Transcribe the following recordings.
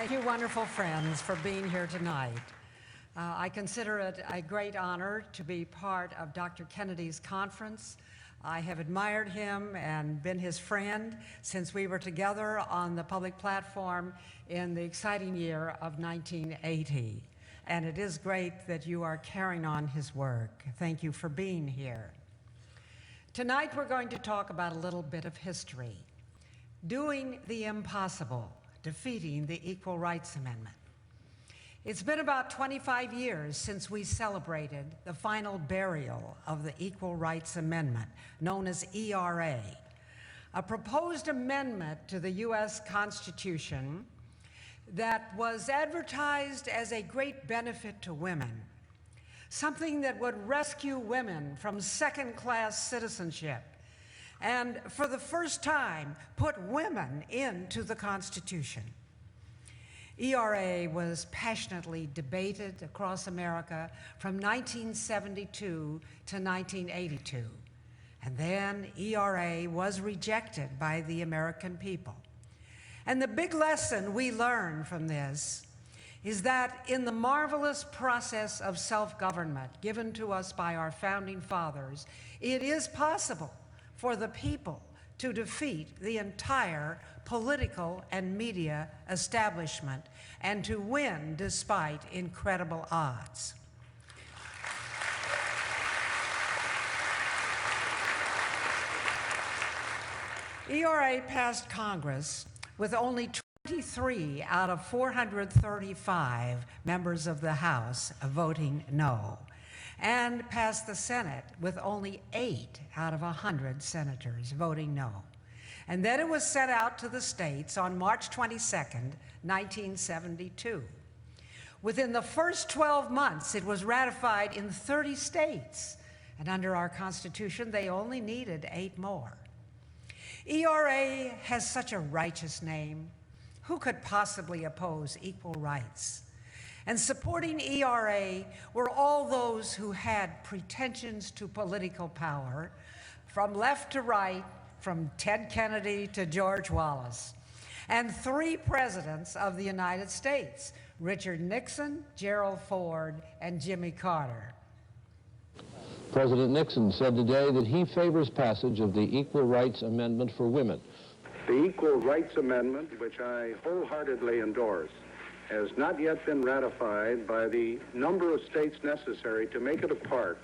Thank you, wonderful friends, for being here tonight. I consider it a great honor to be part of Dr. Kennedy's conference. I have admired him and been his friend since we were together on the public platform in the exciting year of 1980. And it is great that you are carrying on his work. Thank you for being here. Tonight we're going to talk about a little bit of history. Doing the impossible, defeating the Equal Rights Amendment. It's been about 25 years since we celebrated the final burial of the Equal Rights Amendment, known as ERA, a proposed amendment to the U.S. Constitution that was advertised as a great benefit to women, something that would rescue women from second-class citizenship, and for the first time, put women into the Constitution. ERA was passionately debated across America from 1972 to 1982. And then ERA was rejected by the American people. And the big lesson we learned from this is that in the marvelous process of self-government given to us by our founding fathers, it is possible for the people to defeat the entire political and media establishment and to win despite incredible odds. ERA passed Congress with only 23 out of 435 members of the House voting no, and passed the Senate with only 8 out of 100 senators voting no. And then it was sent out to the states on March 22nd, 1972. Within the first 12 months, it was ratified in 30 states, and under our Constitution, they only needed 8 more. ERA has such a righteous name. Who could possibly oppose equal rights? And supporting ERA were all those who had pretensions to political power, from left to right, from Ted Kennedy to George Wallace, and 3 presidents of the United States, Richard Nixon, Gerald Ford, and Jimmy Carter. President Nixon said today that he favors passage of the Equal Rights Amendment for women. The Equal Rights Amendment, which I wholeheartedly endorse, has not yet been ratified by the number of states necessary to make it a part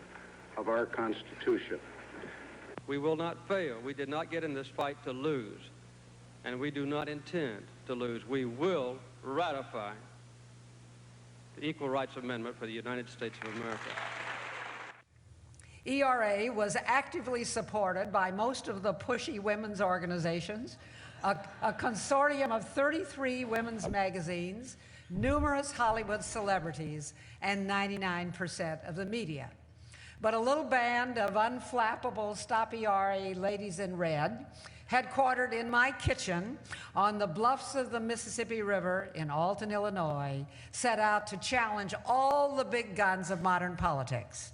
of our Constitution. We will not fail. We did not get in this fight to lose, and we do not intend to lose. We will ratify the Equal Rights Amendment for the United States of America. ERA was actively supported by most of the pushy women's organizations, a consortium of 33 women's magazines, numerous Hollywood celebrities, and 99% of the media. But a little band of unflappable Stop ERA ladies in red, headquartered in my kitchen on the bluffs of the Mississippi River in Alton, Illinois, set out to challenge all the big guns of modern politics.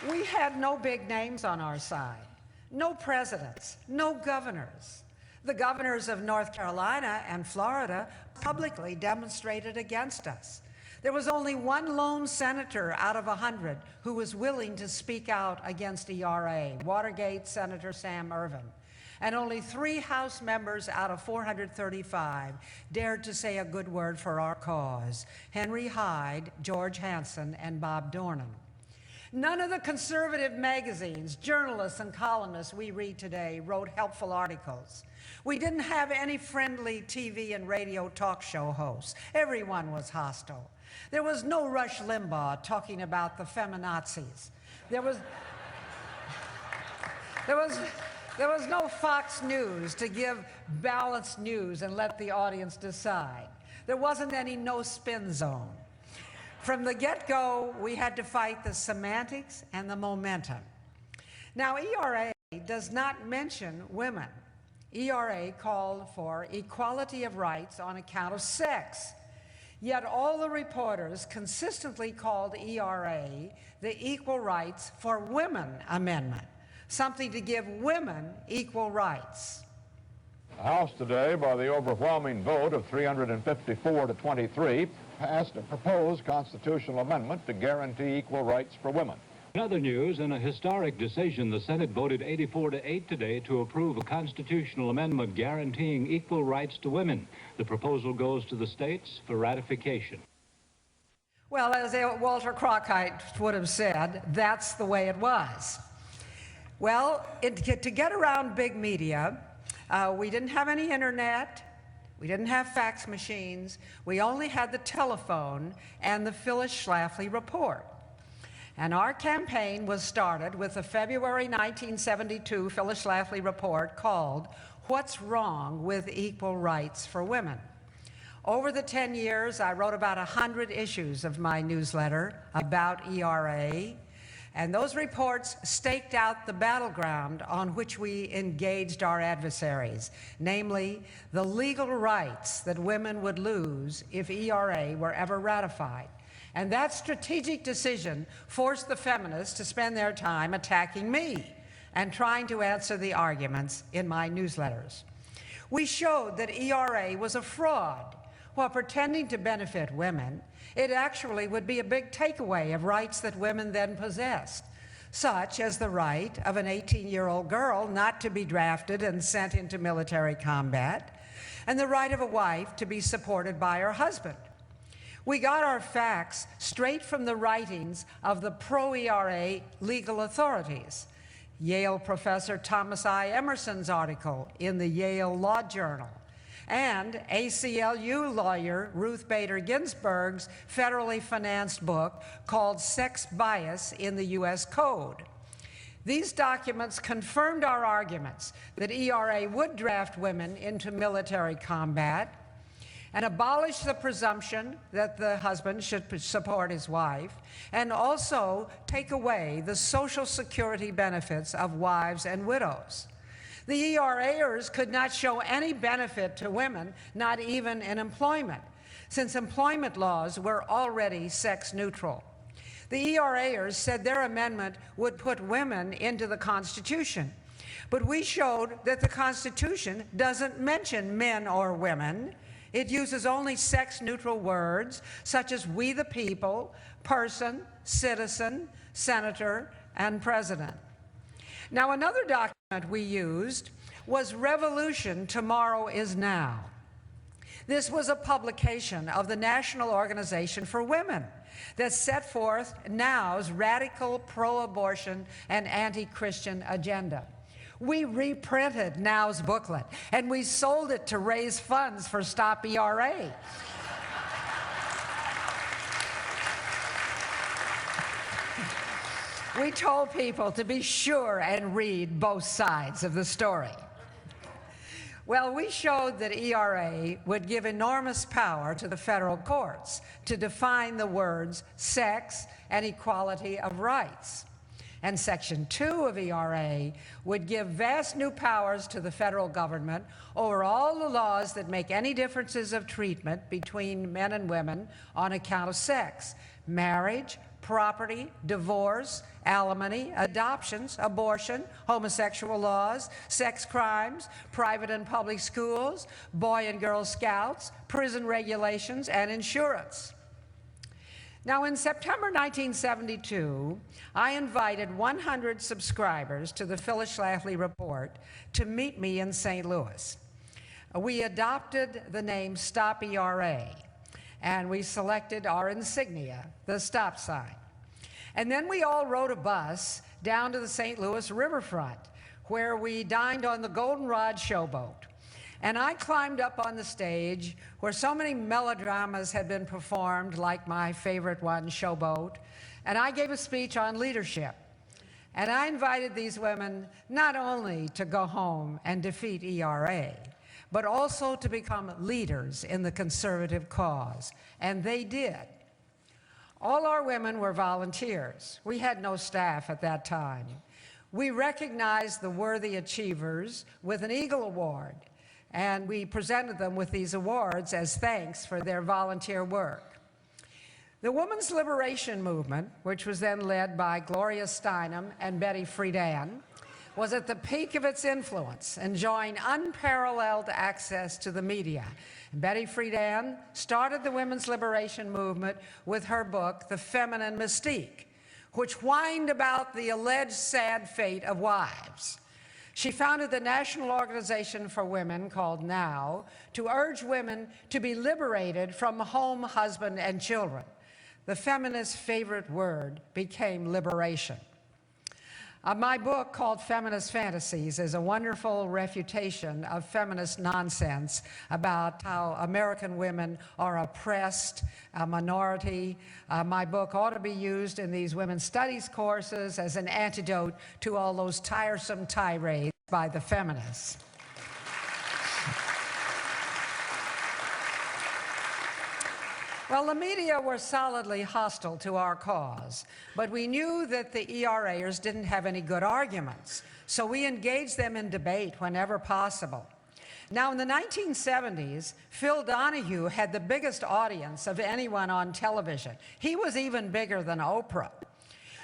We had no big names on our side, no presidents, no governors. The governors of North Carolina and Florida publicly demonstrated against us. There was only one lone senator out of 100 who was willing to speak out against ERA, Watergate Senator Sam Ervin. And only 3 House members out of 435 dared to say a good word for our cause: Henry Hyde, George Hansen, and Bob Dornan. None of the conservative magazines, journalists, and columnists we read today wrote helpful articles. We didn't have any friendly TV and radio talk show hosts. Everyone was hostile. There was no Rush Limbaugh talking about the feminazis. There was no Fox News to give balanced news and let the audience decide. There wasn't any no spin zone. From the get-go, we had to fight the semantics and the momentum. Now, ERA does not mention women. ERA called for equality of rights on account of sex. Yet all the reporters consistently called ERA the Equal Rights for Women Amendment. something to give women equal rights. The House today, by the overwhelming vote of 354 to 23, passed a proposed constitutional amendment to guarantee equal rights for women. In other news, in a historic decision, the Senate voted 84 to 8 today to approve a constitutional amendment guaranteeing equal rights to women. The proposal goes to the states for ratification. Well, as Walter Cronkite would have said, that's the way it was. Well, to get around big media, we didn't have any internet, we didn't have fax machines, we only had the telephone and the Phyllis Schlafly report. And our campaign was started with the February 1972 Phyllis Schlafly report called "What's Wrong with Equal Rights for Women?" Over the 10 years, I wrote about 100 issues of my newsletter about ERA, and those reports staked out the battleground on which we engaged our adversaries, namely the legal rights that women would lose if ERA were ever ratified. And that strategic decision forced the feminists to spend their time attacking me and trying to answer the arguments in my newsletters. We showed that ERA was a fraud. While pretending to benefit women, it actually would be a big takeaway of rights that women then possessed, such as the right of an 18-year-old girl not to be drafted and sent into military combat, and the right of a wife to be supported by her husband. We got our facts straight from the writings of the pro-ERA legal authorities. Yale professor Thomas I. Emerson's article in the Yale Law Journal, and ACLU lawyer Ruth Bader Ginsburg's federally financed book called Sex Bias in the U.S. Code. These documents confirmed our arguments that ERA would draft women into military combat and abolish the presumption that the husband should support his wife, and also take away the Social Security benefits of wives and widows. The ERAers could not show any benefit to women, not even in employment, since employment laws were already sex neutral. The ERAers said their amendment would put women into the Constitution, but we showed that the Constitution doesn't mention men or women. It uses only sex-neutral words such as we the people, person, citizen, senator, and president. Now, another document we used was Revolution Tomorrow is Now. This was a publication of the National Organization for Women that set forth Now's radical pro-abortion and anti-Christian agenda. We reprinted Now's booklet, and we sold it to raise funds for Stop ERA. We told people to be sure and read both sides of the story. Well, we showed that ERA would give enormous power to the federal courts to define the words sex and equality of rights. And Section 2 of ERA would give vast new powers to the federal government over all the laws that make any differences of treatment between men and women on account of sex, marriage, property, divorce, alimony, adoptions, abortion, homosexual laws, sex crimes, private and public schools, Boy and Girl Scouts, prison regulations, and insurance. Now, in September 1972, I invited 100 subscribers to the Phyllis Schlafly Report to meet me in St. Louis. We adopted the name Stop ERA, and we selected our insignia, the stop sign. And then we all rode a bus down to the St. Louis riverfront, where we dined on the Goldenrod showboat. And I climbed up on the stage where so many melodramas had been performed, like my favorite one, Showboat, and I gave a speech on leadership. And I invited these women not only to go home and defeat ERA, but also to become leaders in the conservative cause. And they did. All our women were volunteers. We had no staff at that time. We recognized the worthy achievers with an Eagle Award, and we presented them with these awards as thanks for their volunteer work. The women's liberation movement, which was then led by Gloria Steinem and Betty Friedan, was at the peak of its influence, enjoying unparalleled access to the media. Betty Friedan started the women's liberation movement with her book, The Feminine Mystique, which whined about the alleged sad fate of wives. She founded the National Organization for Women, called NOW, to urge women to be liberated from home, husband, and children. The feminist's favorite word became liberation. My book, called Feminist Fantasies, is a wonderful refutation of feminist nonsense about how American women are oppressed, a minority. My book ought to be used in these women's studies courses as an antidote to all those tiresome tirades by the feminists. Well, the media were solidly hostile to our cause, but we knew that the ERAers didn't have any good arguments, so we engaged them in debate whenever possible. Now, in the 1970s, Phil Donahue had the biggest audience of anyone on television. He was even bigger than Oprah.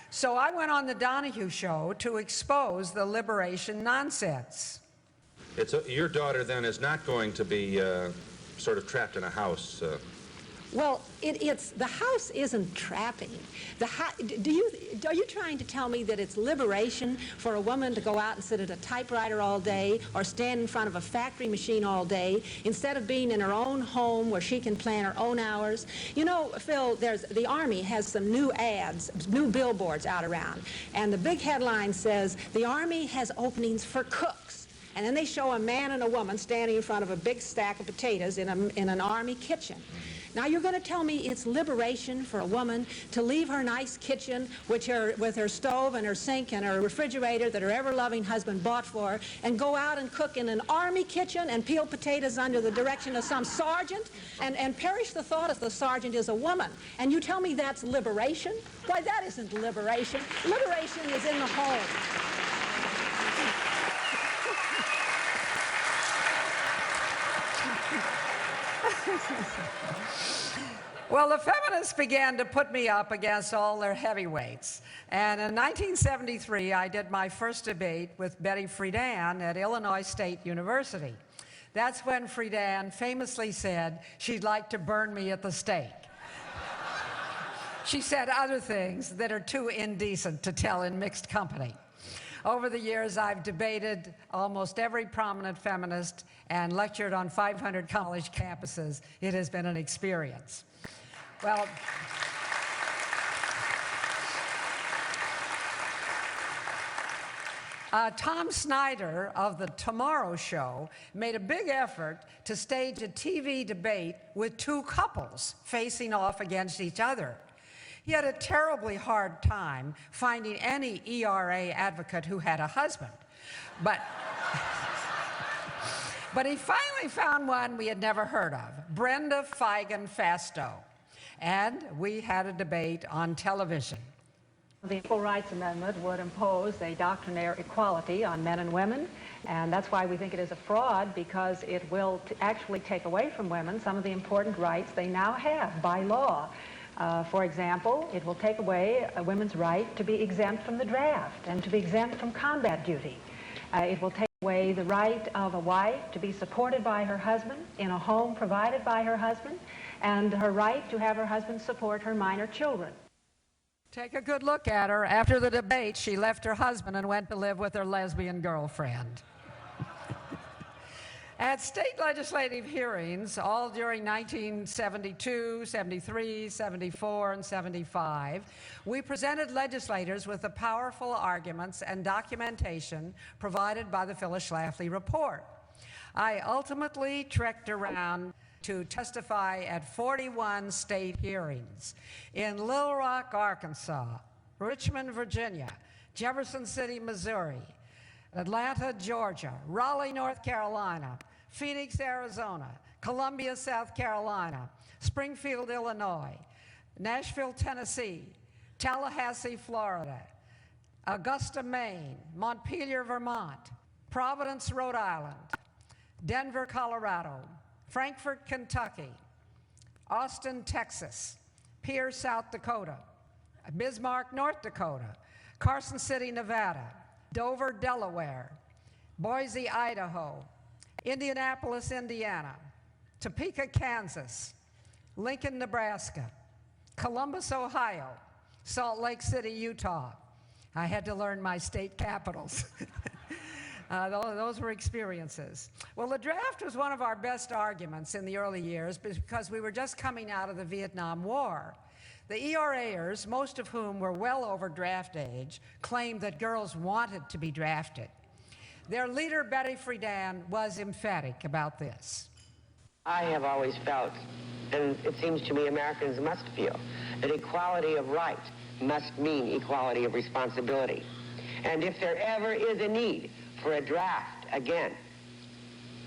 So I went on the Donahue Show to expose the liberation nonsense. Your daughter, then, is not going to be sort of trapped in a house. Well, the house isn't trapping. Are you trying to tell me that it's liberation for a woman to go out and sit at a typewriter all day or stand in front of a factory machine all day instead of being in her own home where she can plan her own hours? You know, Phil, the Army has some new ads, new billboards out around, and the big headline says, "The Army has openings for cooks." And then they show a man and a woman standing in front of a big stack of potatoes in an Army kitchen. Now you're going to tell me it's liberation for a woman to leave her nice kitchen with her stove and her sink and her refrigerator that her ever-loving husband bought for her and go out and cook in an Army kitchen and peel potatoes under the direction of some sergeant and perish the thought if the sergeant is a woman. And you tell me that's liberation? Why, that isn't liberation. Liberation is in the home. Well, the feminists began to put me up against all their heavyweights. And in 1973, I did my first debate with Betty Friedan at Illinois State University. That's when Friedan famously said she'd like to burn me at the stake. She said other things that are too indecent to tell in mixed company. Over the years, I've debated almost every prominent feminist and lectured on 500 college campuses. It has been an experience. Well, Tom Snyder of The Tomorrow Show made a big effort to stage a TV debate with two couples facing off against each other. He had a terribly hard time finding any ERA advocate who had a husband. But he finally found one we had never heard of, Brenda Feigen Fastow. And we had a debate on television. The Equal Rights Amendment would impose a doctrinaire equality on men and women, and that's why we think it is a fraud, because it will actually take away from women some of the important rights they now have by law. For example, it will take away a woman's right to be exempt from the draft and to be exempt from combat duty. It will take away the right of a wife to be supported by her husband in a home provided by her husband, and her right to have her husband support her minor children. Take a good look at her. After the debate, she left her husband and went to live with her lesbian girlfriend. At state legislative hearings, all during 1972, 73, 74, and 75, we presented legislators with the powerful arguments and documentation provided by the Phyllis Schlafly report. I ultimately trekked around to testify at 41 state hearings in Little Rock, Arkansas, Richmond, Virginia, Jefferson City, Missouri, Atlanta, Georgia, Raleigh, North Carolina, Phoenix, Arizona, Columbia, South Carolina, Springfield, Illinois, Nashville, Tennessee, Tallahassee, Florida, Augusta, Maine, Montpelier, Vermont, Providence, Rhode Island, Denver, Colorado, Frankfort, Kentucky, Austin, Texas, Pierce, South Dakota, Bismarck, North Dakota, Carson City, Nevada, Dover, Delaware, Boise, Idaho, Indianapolis, Indiana, Topeka, Kansas, Lincoln, Nebraska, Columbus, Ohio, Salt Lake City, Utah. I had to learn my state capitals. Those were experiences. Well, the draft was one of our best arguments in the early years because we were just coming out of the Vietnam War. The ERAers, most of whom were well over draft age, claimed that girls wanted to be drafted. Their leader, Betty Friedan, was emphatic about this. I have always felt, and it seems to me Americans must feel, that equality of right must mean equality of responsibility. And if there ever is a need for a draft again,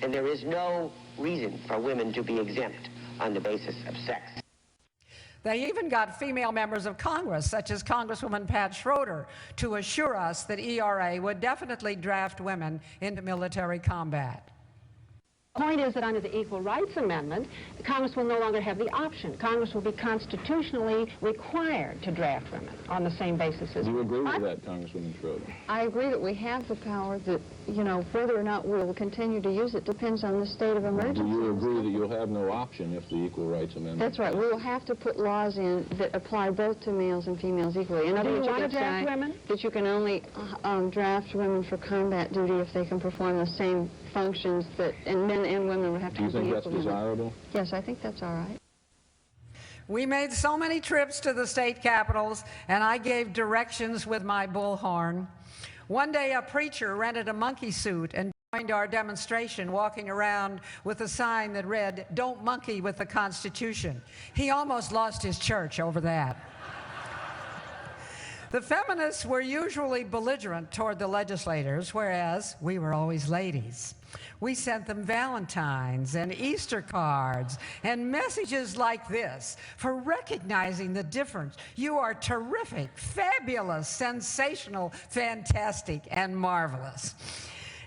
and there is no reason for women to be exempt on the basis of sex. They even got female members of Congress, such as Congresswoman Pat Schroeder, to assure us that ERA would definitely draft women into military combat. The point is that under the Equal Rights Amendment, Congress will no longer have the option. Congress will be constitutionally required to draft women on the same basis as Do you men. agree with that, Congresswoman Schroeder? I agree that we have the power, that, you know, whether or not we'll continue to use it depends on the state of emergency. Do you agree that you'll have no option if the Equal Rights Amendment... That's right. We will have to put laws in that apply both to males and females equally. In other words, you want to draft say women? that you can only draft women for combat duty if they can perform the same functions that, and men and women would have to Do you think that's equal. desirable? Yes, I think that's all right. We made so many trips to the state capitals, and I gave directions with my bullhorn. One day, a preacher rented a monkey suit and joined our demonstration, walking around with a sign that read, "Don't monkey with the Constitution." He almost lost his church over that. The feminists were usually belligerent toward the legislators, whereas we were always ladies. We sent them Valentines and Easter cards and messages like this for recognizing the difference. You are terrific, fabulous, sensational, fantastic, and marvelous.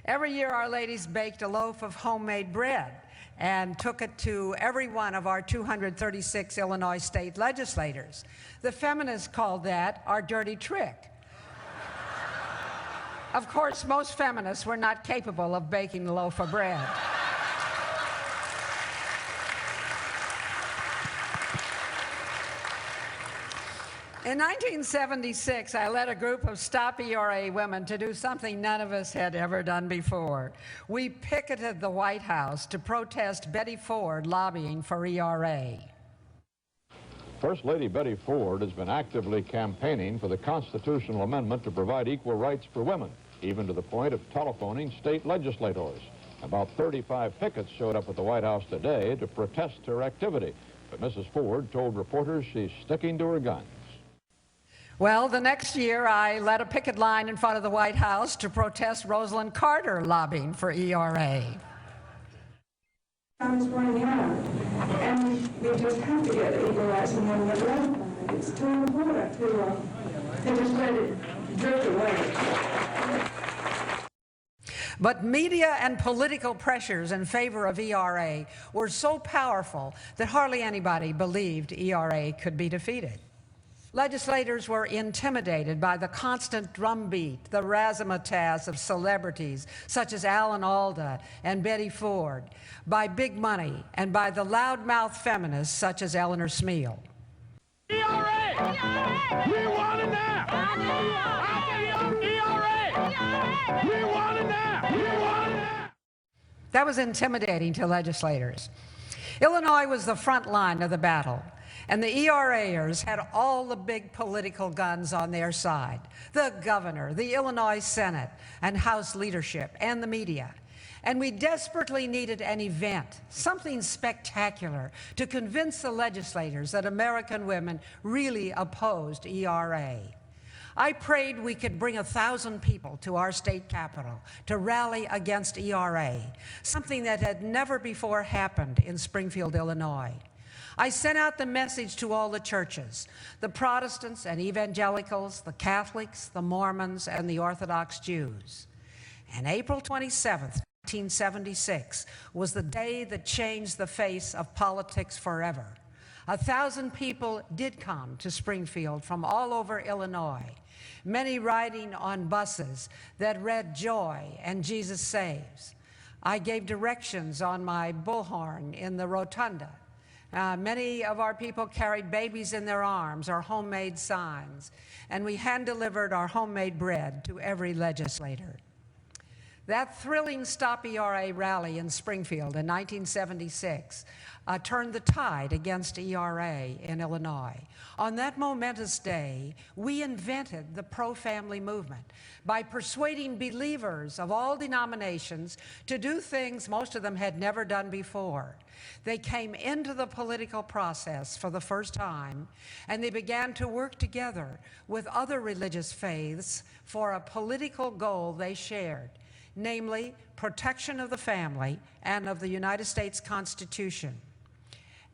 Every year, our ladies baked a loaf of homemade bread and took it to every one of our 236 Illinois state legislators. The feminists called that our dirty trick. Of course, most feminists were not capable of baking a loaf of bread. In 1976, I led a group of Stop ERA women to do something none of us had ever done before. We picketed the White House to protest Betty Ford lobbying for ERA. First Lady Betty Ford has been actively campaigning for the constitutional amendment to provide equal rights for women, even to the point of telephoning state legislators. About 35 pickets showed up at the White House today to protest her activity, but Mrs. Ford told reporters she's sticking to her guns. Well, the next year, I led a picket line in front of the White House to protest Rosalind Carter lobbying for ERA. Time is running out, and we just have to get equal rights amendment ratified. It's too important to just let it drift away. But media and political pressures in favor of ERA were so powerful that hardly anybody believed ERA could be defeated. Legislators were intimidated by the constant drumbeat, the razzmatazz of celebrities such as Alan Alda and Betty Ford, by big money, and by the loudmouth feminists such as Eleanor Smeal. ERA! We want it now! ERA! We want it now! We want it now! That was intimidating to legislators. Illinois was the front line of the battle, and the ERAers had all the big political guns on their side: the governor, the Illinois Senate, and House leadership, and the media. And we desperately needed an event, something spectacular, to convince the legislators that American women really opposed ERA. I prayed we could bring 1,000 people to our state capitol to rally against ERA, something that had never before happened in Springfield, Illinois. I sent out the message to all the churches, the Protestants and evangelicals, the Catholics, the Mormons, and the Orthodox Jews. And April 27th, 1976 was the day that changed the face of politics forever. 1,000 people did come to Springfield from all over Illinois, many riding on buses that read Joy and Jesus Saves. I gave directions on my bullhorn in the rotunda. Many of our people carried babies in their arms or homemade signs, and we hand-delivered our homemade bread to every legislator. That thrilling Stop ERA rally in Springfield in 1976 turned the tide against ERA in Illinois. On that momentous day, we invented the pro-family movement by persuading believers of all denominations to do things most of them had never done before. They came into the political process for the first time, and they began to work together with other religious faiths for a political goal they shared, namely protection of the family and of the United States Constitution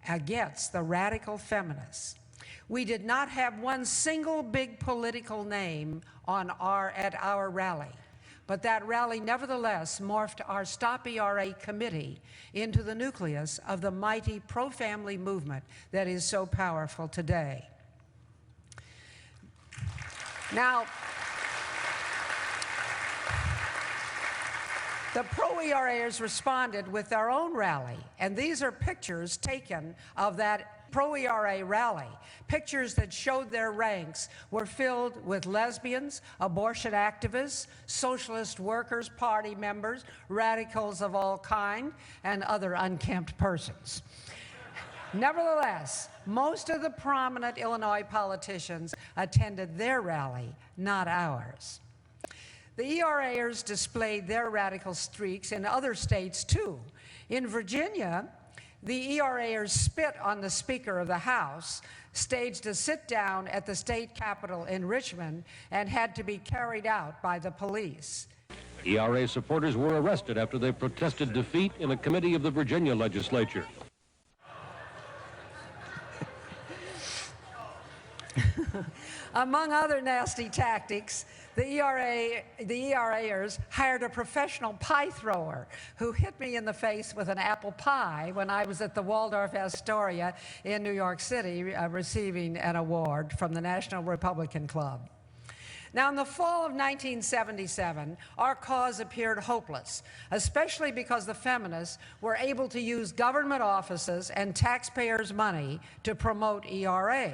against the radical feminists. We did not have one single big political name at our rally, but that rally nevertheless morphed our Stop ERA committee into the nucleus of the mighty pro-family movement that is so powerful today. Now, the pro-ERAers responded with their own rally, and these are pictures taken of that pro-ERA rally. Pictures that showed their ranks were filled with lesbians, abortion activists, Socialist Workers' Party members, radicals of all kind, and other unkempt persons. Nevertheless, most of the prominent Illinois politicians attended their rally, not ours. The ERAers displayed their radical streaks in other states, too. In Virginia, the ERAers spit on the Speaker of the House, staged a sit-down at the state capitol in Richmond, and had to be carried out by the police. ERA supporters were arrested after they protested defeat in a committee of the Virginia legislature. Among other nasty tactics, the ERAers hired a professional pie thrower who hit me in the face with an apple pie when I was at the Waldorf Astoria in New York City receiving an award from the National Republican Club. Now, in the fall of 1977, our cause appeared hopeless, especially because the feminists were able to use government offices and taxpayers' money to promote ERA.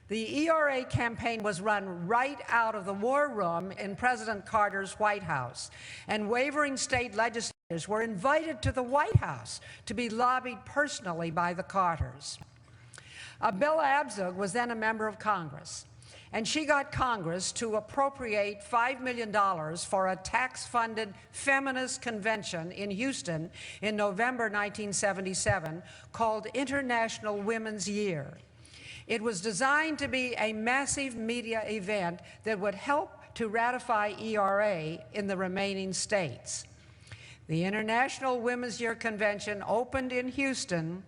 The ERA campaign was run right out of the war room in President Carter's White House, and wavering state legislators were invited to the White House to be lobbied personally by the Carters. Bella Abzug was then a member of Congress, and she got Congress to appropriate $5 million for a tax-funded feminist convention in Houston in November 1977 called International Women's Year. It was designed to be a massive media event that would help to ratify ERA in the remaining states. The International Women's Year Convention opened in Houston.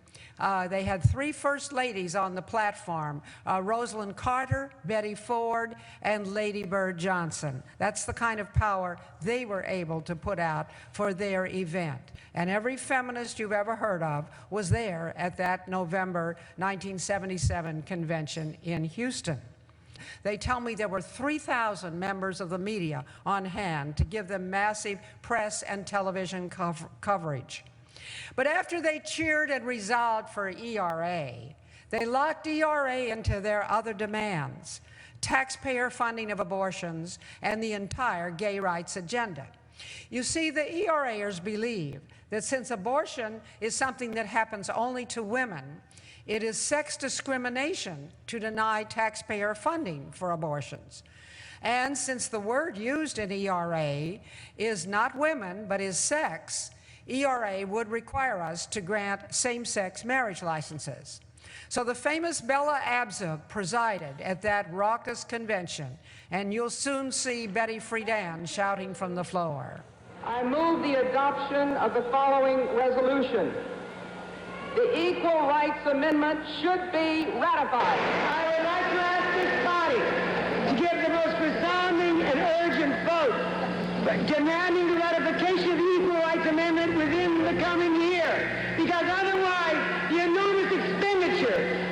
They had 3 first ladies on the platform, Rosalind Carter, Betty Ford, and Lady Bird Johnson. That's the kind of power they were able to put out for their event. And every feminist you've ever heard of was there at that November 1977 convention in Houston. They tell me there were 3,000 members of the media on hand to give them massive press and television coverage. But after they cheered and resolved for ERA, they locked ERA into their other demands: taxpayer funding of abortions and the entire gay rights agenda. You see, the ERAers believe that since abortion is something that happens only to women, it is sex discrimination to deny taxpayer funding for abortions. And since the word used in ERA is not women, but is sex, ERA would require us to grant same-sex marriage licenses. So the famous Bella Abzug presided at that raucous convention, and you'll soon see Betty Friedan shouting from the floor. I move the adoption of the following resolution. The Equal Rights Amendment should be ratified. I would like to ask this body to give the most resounding and urgent vote demanding the ratification of the Equal Rights Amendment within the coming year, because otherwise the enormous expenditure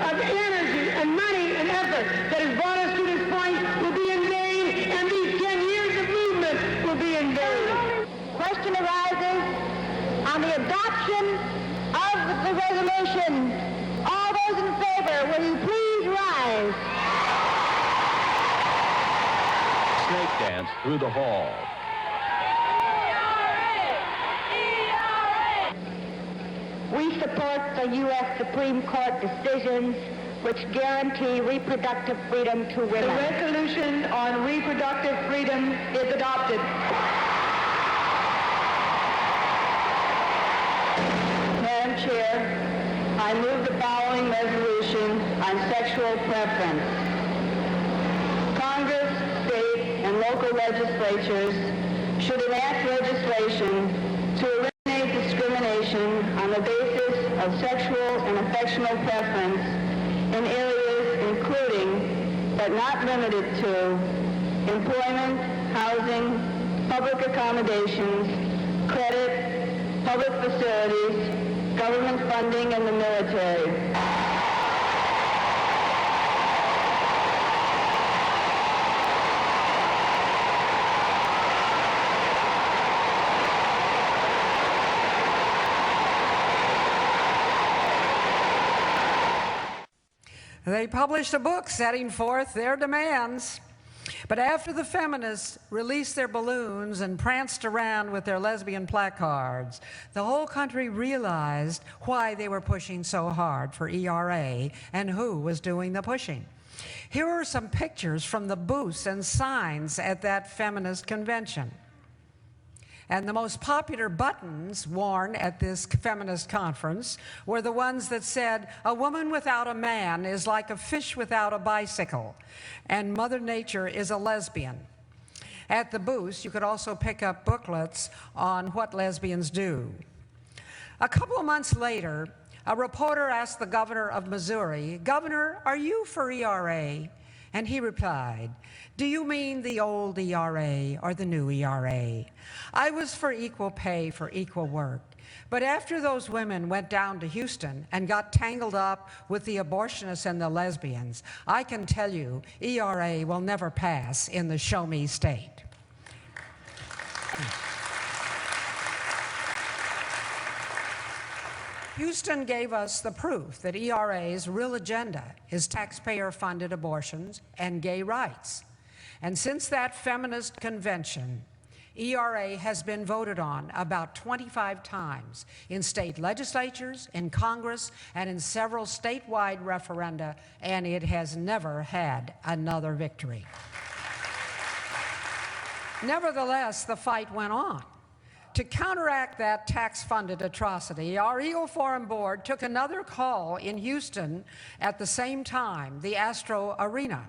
snake dance through the hall. We support the U.S. Supreme Court decisions which guarantee reproductive freedom to women. The resolution on reproductive freedom is adopted. Madam Chair, I move the following resolution on sexual preference. Congress, state, and local legislatures should enact legislation to eliminate discrimination on the basis of sexual and affectional preference in areas including, but not limited to, employment, housing, public accommodations, credit, public facilities, government funding, and the military. They published a book setting forth their demands. But after the feminists released their balloons and pranced around with their lesbian placards, the whole country realized why they were pushing so hard for ERA and who was doing the pushing. Here are some pictures from the booths and signs at that feminist convention. And the most popular buttons worn at this feminist conference were the ones that said, "A woman without a man is like a fish without a bicycle," and "Mother Nature is a lesbian." At the booths, you could also pick up booklets on what lesbians do. A couple of months later, a reporter asked the governor of Missouri, "Governor, are you for ERA?" And he replied, "Do you mean the old ERA or the new ERA? I was for equal pay for equal work. But after those women went down to Houston and got tangled up with the abortionists and the lesbians, I can tell you ERA will never pass in the show me state." Houston gave us the proof that ERA's real agenda is taxpayer-funded abortions and gay rights. And since that feminist convention, ERA has been voted on about 25 times in state legislatures, in Congress, and in several statewide referenda, and it has never had another victory. Nevertheless, the fight went on. To counteract that tax-funded atrocity, our Eagle Forum Board took another call in Houston at the same time, the Astro Arena.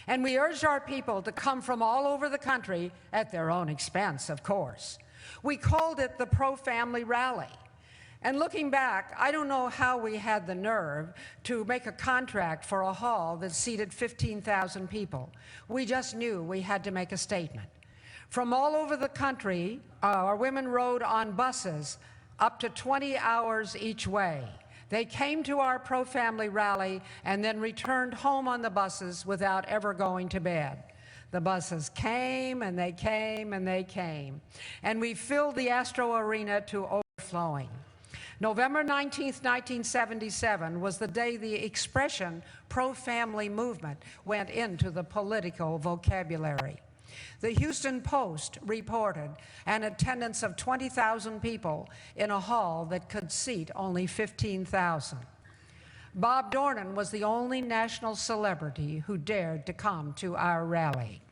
And we urged our people to come from all over the country, at their own expense, of course. We called it the Pro-Family Rally. And looking back, I don't know how we had the nerve to make a contract for a hall that seated 15,000 people. We just knew we had to make a statement. From all over the country, our women rode on buses up to 20 hours each way. They came to our pro-family rally and then returned home on the buses without ever going to bed. The buses came and they came and they came. And we filled the Astro Arena to overflowing. November 19th, 1977 was the day the expression pro-family movement went into the political vocabulary. The Houston Post reported an attendance of 20,000 people in a hall that could seat only 15,000. Bob Dornan was the only national celebrity who dared to come to our rally.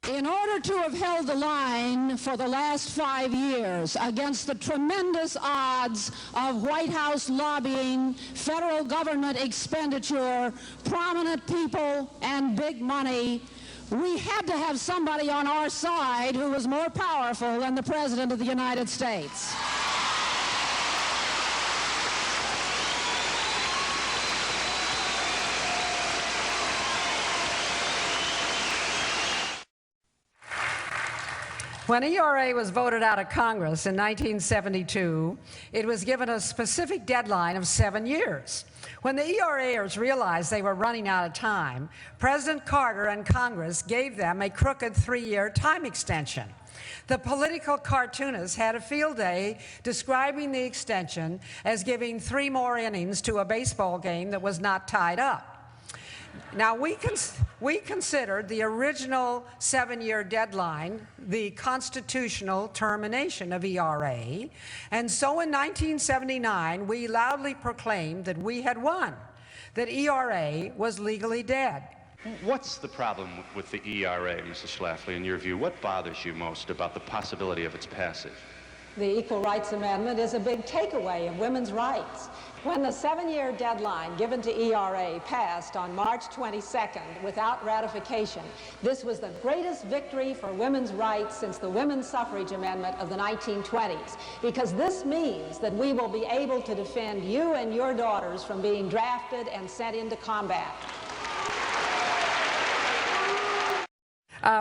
In order to have held the line for the last 5 years against the tremendous odds of White House lobbying, federal government expenditure, prominent people, and big money, we had to have somebody on our side who was more powerful than the President of the United States. When ERA was voted out of Congress in 1972, it was given a specific deadline of 7 years. When the ERAers realized they were running out of time, President Carter and Congress gave them a crooked 3-year time extension. The political cartoonists had a field day describing the extension as giving 3 more innings to a baseball game that was not tied up. Now, we considered the original 7-year deadline the constitutional termination of ERA, and so in 1979, we loudly proclaimed that we had won, that ERA was legally dead. What's the problem with the ERA, Mrs. Schlafly, in your view? What bothers you most about the possibility of its passage? The Equal Rights Amendment is a big takeaway of women's rights. When the 7-year deadline given to ERA passed on March 22nd without ratification, this was the greatest victory for women's rights since the women's suffrage amendment of the 1920s, because this means that we will be able to defend you and your daughters from being drafted and sent into combat.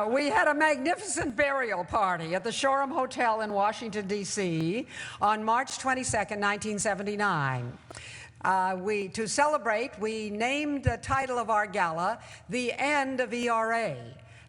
We had a magnificent burial party at the Shoreham Hotel in Washington, D.C. on March 22nd, 1979. To celebrate, we named the title of our gala, The End of ERA.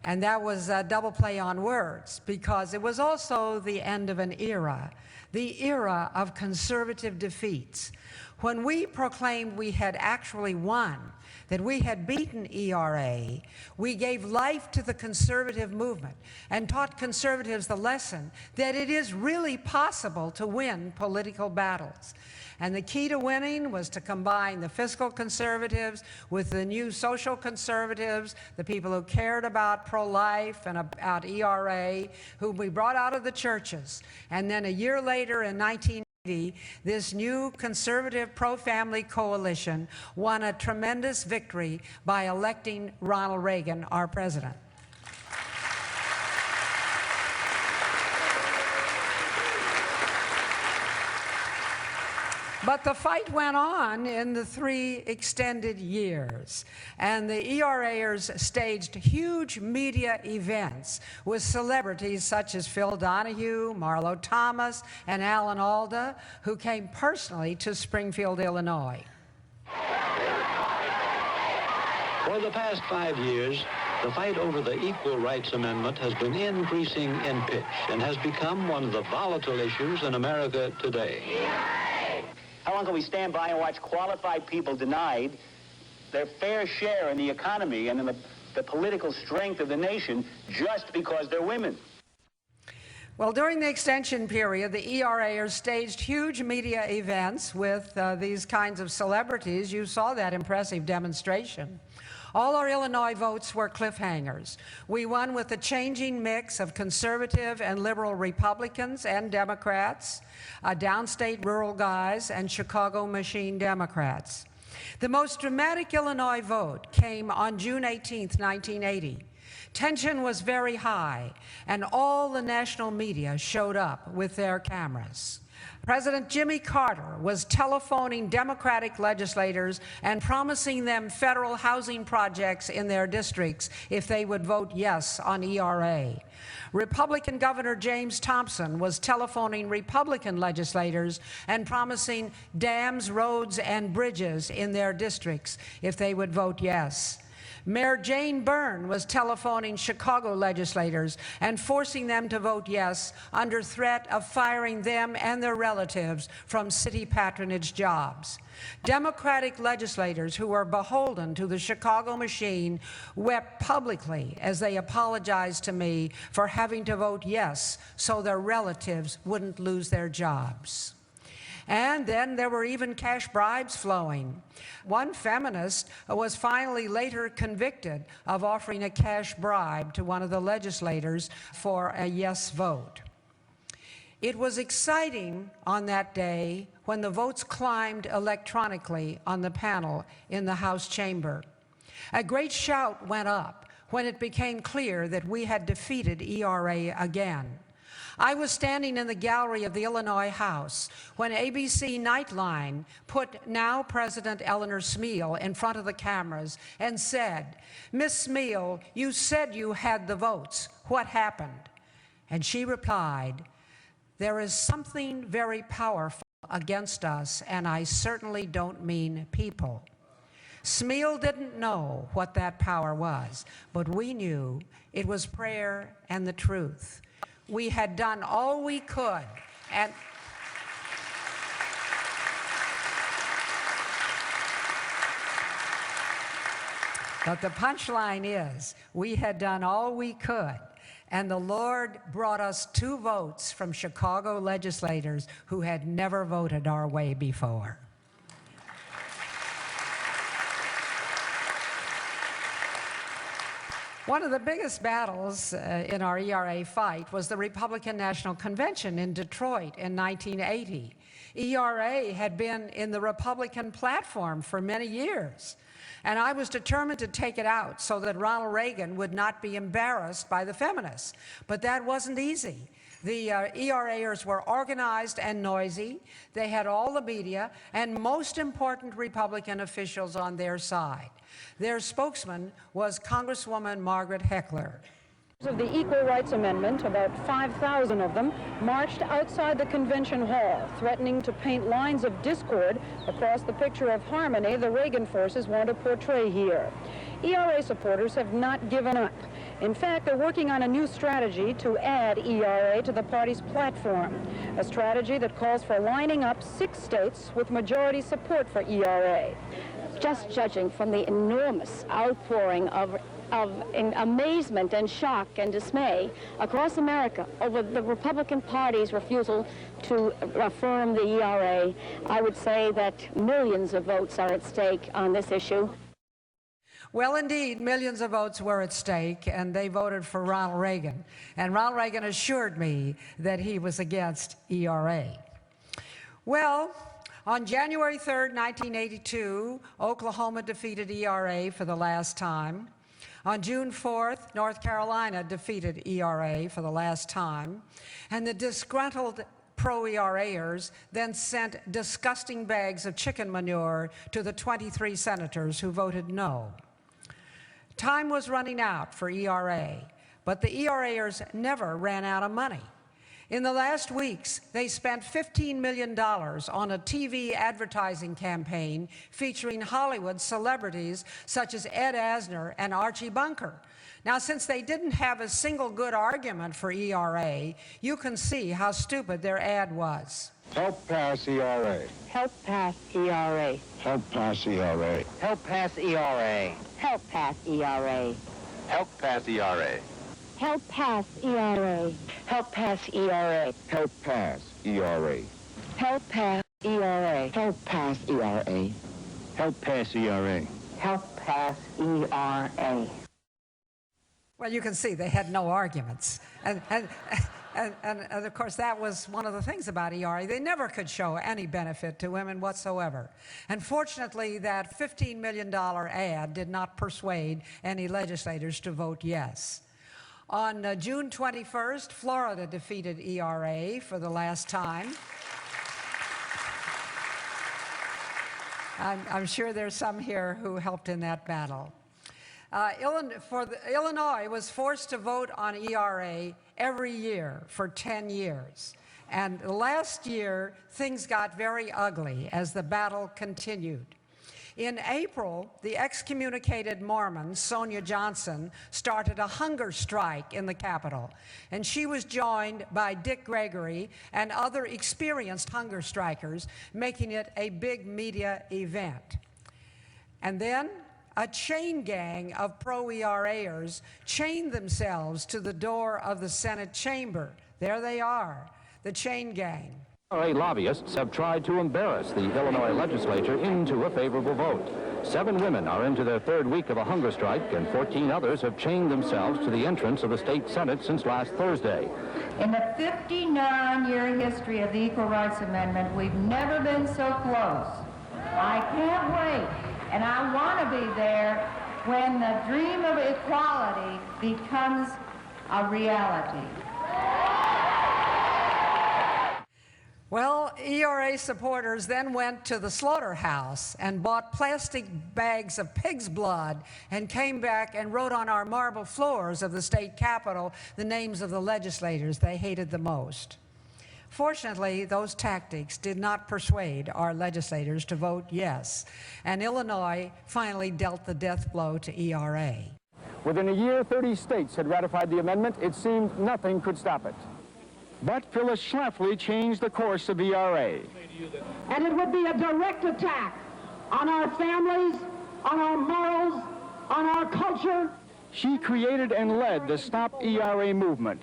And that was a double play on words, because it was also the end of an era, the era of conservative defeats. When we proclaimed we had actually won, that we had beaten ERA, we gave life to the conservative movement and taught conservatives the lesson that it is really possible to win political battles. And the key to winning was to combine the fiscal conservatives with the new social conservatives, the people who cared about pro-life and about ERA, whom we brought out of the churches. And then a year later in 1980, this new conservative pro-family coalition won a tremendous victory by electing Ronald Reagan, our president. But the fight went on in the 3 extended years, and the ERAers staged huge media events with celebrities such as Phil Donahue, Marlo Thomas, and Alan Alda, who came personally to Springfield, Illinois. For the past 5 years, the fight over the Equal Rights Amendment has been increasing in pitch and has become one of the volatile issues in America today. How long can we stand by and watch qualified people denied their fair share in the economy and in the political strength of the nation just because they're women? Well, during the extension period, the ERAers staged huge media events with these kinds of celebrities. You saw that impressive demonstration. All our Illinois votes were cliffhangers. We won with a changing mix of conservative and liberal Republicans and Democrats, downstate rural guys, and Chicago machine Democrats. The most dramatic Illinois vote came on June 18th, 1980. Tension was very high, and all the national media showed up with their cameras. President Jimmy Carter was telephoning Democratic legislators and promising them federal housing projects in their districts if they would vote yes on ERA. Republican Governor James Thompson was telephoning Republican legislators and promising dams, roads, and bridges in their districts if they would vote yes. Mayor Jane Byrne was telephoning Chicago legislators and forcing them to vote yes under threat of firing them and their relatives from city patronage jobs. Democratic legislators who were beholden to the Chicago machine wept publicly as they apologized to me for having to vote yes so their relatives wouldn't lose their jobs. And then there were even cash bribes flowing. One feminist was finally later convicted of offering a cash bribe to one of the legislators for a yes vote. It was exciting on that day when the votes climbed electronically on the panel in the House chamber. A great shout went up when it became clear that we had defeated ERA again. I was standing in the gallery of the Illinois House when ABC Nightline put now President Eleanor Smeal in front of the cameras and said, "Miss Smeal, you said you had the votes. What happened?" And she replied, "There is something very powerful against us, and I certainly don't mean people." Smeal didn't know what that power was, but we knew it was prayer and the truth. We had done all we could, and But the punchline is, we had done all we could, and the Lord brought us 2 votes from Chicago legislators who had never voted our way before. One of the biggest battles in our ERA fight was the Republican National Convention in Detroit in 1980. ERA had been in the Republican platform for many years, and I was determined to take it out so that Ronald Reagan would not be embarrassed by the feminists. But that wasn't easy. The ERAers were organized and noisy. They had all the media and most important Republican officials on their side. Their spokesman was Congresswoman Margaret Heckler. Of the Equal Rights Amendment, about 5,000 of them marched outside the convention hall, threatening to paint lines of discord across the picture of harmony the Reagan forces want to portray here. ERA supporters have not given up. In fact, they're working on a new strategy to add ERA to the party's platform, a strategy that calls for lining up 6 states with majority support for ERA. Just judging from the enormous outpouring of amazement and shock and dismay across America over the Republican Party's refusal to affirm the ERA, I would say that millions of votes are at stake on this issue. Well, indeed, millions of votes were at stake, and they voted for Ronald Reagan. And Ronald Reagan assured me that he was against ERA. Well, on January 3rd, 1982, Oklahoma defeated ERA for the last time. On June 4th, North Carolina defeated ERA for the last time. And the disgruntled pro-ERAers then sent disgusting bags of chicken manure to the 23 senators who voted no. Time was running out for ERA, but the ERAers never ran out of money. In the last weeks, they spent $15 million on a TV advertising campaign featuring Hollywood celebrities such as Ed Asner and Archie Bunker. Now, since they didn't have a single good argument for ERA, you can see how stupid their ad was. Help pass ERA. Help pass ERA. Help pass ERA. Help pass ERA. Help pass ERA. Help pass ERA. Help pass ERA. Help pass ERA. Help pass ERA. Help pass ERA. Help pass ERA. Help pass ERA. Help pass ERA. Well, you can see they had no arguments. And of course, that was one of the things about ERA. They never could show any benefit to women whatsoever. And fortunately, that $15 million ad did not persuade any legislators to vote yes. On June 21st, Florida defeated ERA for the last time. I'm sure there's some here who helped in that battle. Illinois was forced to vote on ERA every year for 10 years. And last year, things got very ugly as the battle continued. In April, the excommunicated Mormon, Sonia Johnson, started a hunger strike in the Capitol, and she was joined by Dick Gregory and other experienced hunger strikers, making it a big media event. And then a chain gang of pro-ERAers chained themselves to the door of the Senate chamber. There they are, the chain gang. ERA lobbyists have tried to embarrass the Illinois legislature into a favorable vote. 7 women are into their 3rd week of a hunger strike, and 14 others have chained themselves to the entrance of the state Senate since last Thursday. In the 59-year history of the Equal Rights Amendment, we've never been so close. I can't wait, and I want to be there when the dream of equality becomes a reality. Well, ERA supporters then went to the slaughterhouse and bought plastic bags of pig's blood and came back and wrote on our marble floors of the state capitol the names of the legislators they hated the most. Fortunately, those tactics did not persuade our legislators to vote yes, and Illinois finally dealt the death blow to ERA. Within a year, 30 states had ratified the amendment. It seemed nothing could stop it. But Phyllis Schlafly changed the course of ERA. And it would be a direct attack on our families, on our morals, on our culture. She created and led the Stop ERA movement.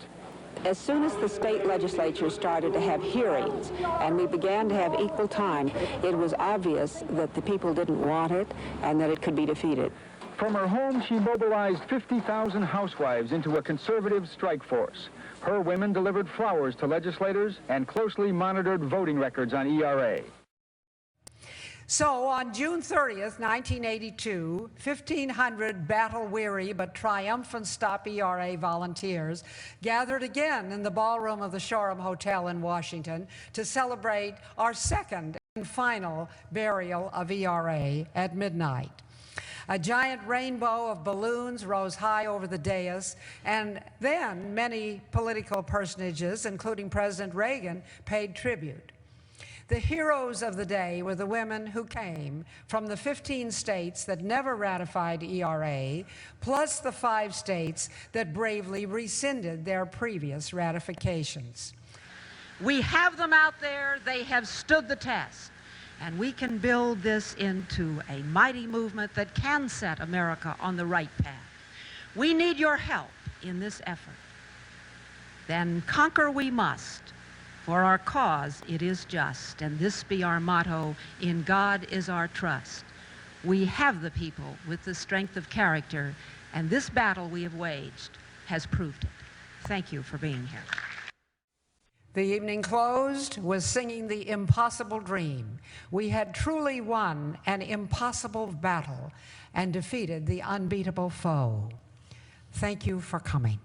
As soon as the state legislature started to have hearings and we began to have equal time, it was obvious that the people didn't want it and that it could be defeated. From her home, she mobilized 50,000 housewives into a conservative strike force. Her women delivered flowers to legislators and closely monitored voting records on ERA. So on June 30th, 1982, 1,500 battle-weary but triumphant Stop ERA volunteers gathered again in the ballroom of the Shoreham Hotel in Washington to celebrate our second and final burial of ERA at midnight. A giant rainbow of balloons rose high over the dais, and then many political personages, including President Reagan, paid tribute. The heroes of the day were the women who came from the 15 states that never ratified ERA, plus the 5 states that bravely rescinded their previous ratifications. We have them out there. They have stood the test. And we can build this into a mighty movement that can set America on the right path. We need your help in this effort. Then conquer we must. For our cause it is just, and this be our motto, in God is our trust. We have the people with the strength of character, and this battle we have waged has proved it. Thank you for being here. The evening closed with singing The Impossible Dream. We had truly won an impossible battle and defeated the unbeatable foe. Thank you for coming.